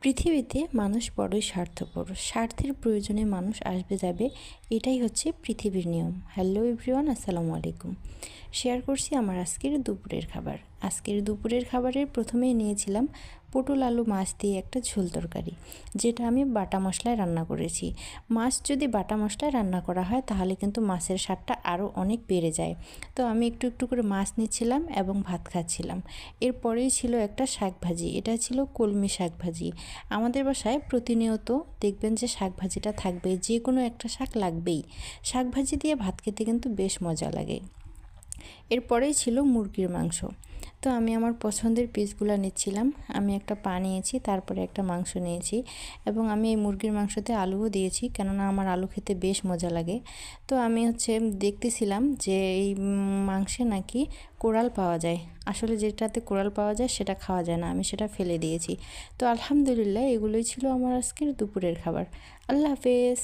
পৃথিবীতে মানুষ বড়ই স্বার্থপর। স্বার্থের প্রয়োজনে মানুষ আসবে যাবে, এটাই হচ্ছে পৃথিবীর নিয়ম। হ্যালো এভরিওয়ান, আসসালামু আলাইকুম। শেয়ার করছি আমার আজকের দুপুরের খাবার। আজকের দুপুরের খাবারের প্রথমেই নিয়েছিলাম পটল আলু মাছ দিয়ে একটা ঝোল তরকারি, যেটা আমি বাটা মশলায় রান্না করেছি। মাছ যদি বাটা মশলায় রান্না করা হয় তাহলে কিন্তু মাছের স্বাদটা আরও অনেক বেড়ে যায়। তো আমি একটু একটু করে মাছ নিচ্ছিলাম এবং ভাত খাচ্ছিলাম। এরপরেই ছিল একটা শাক ভাজি, এটা ছিল কলমি শাক ভাজি। আমাদের বাসায় প্রতিনিয়ত দেখবেন যে শাক ভাজিটা থাকবে, যে কোনো একটা শাক লাগবেই। শাক ভাজি দিয়ে ভাত খেতে কিন্তু বেশ মজা লাগে। এরপরেই ছিল মুরগির মাংস। তো আমি আমার পছন্দের পিসগুলো নিচ্ছিলাম। আমি একটা পা নিয়েছি, তারপরে একটা মাংস নিয়েছি, এবং আমি এই মুরগির মাংসতে আলুও দিয়েছি, কেননা আমার আলু খেতে বেশ মজা লাগে। তো আমি দেখতেছিলাম যে এই মাংসে নাকি কোরাল পাওয়া যায়। আসলে যেটাতে কোরাল পাওয়া যায় সেটা খাওয়া যায় না, আমি সেটা ফেলে দিয়েছি। তো আলহামদুলিল্লাহ, এগুলোই ছিল আমার আজকের দুপুরের খাবার। আল্লাহ হাফেজ।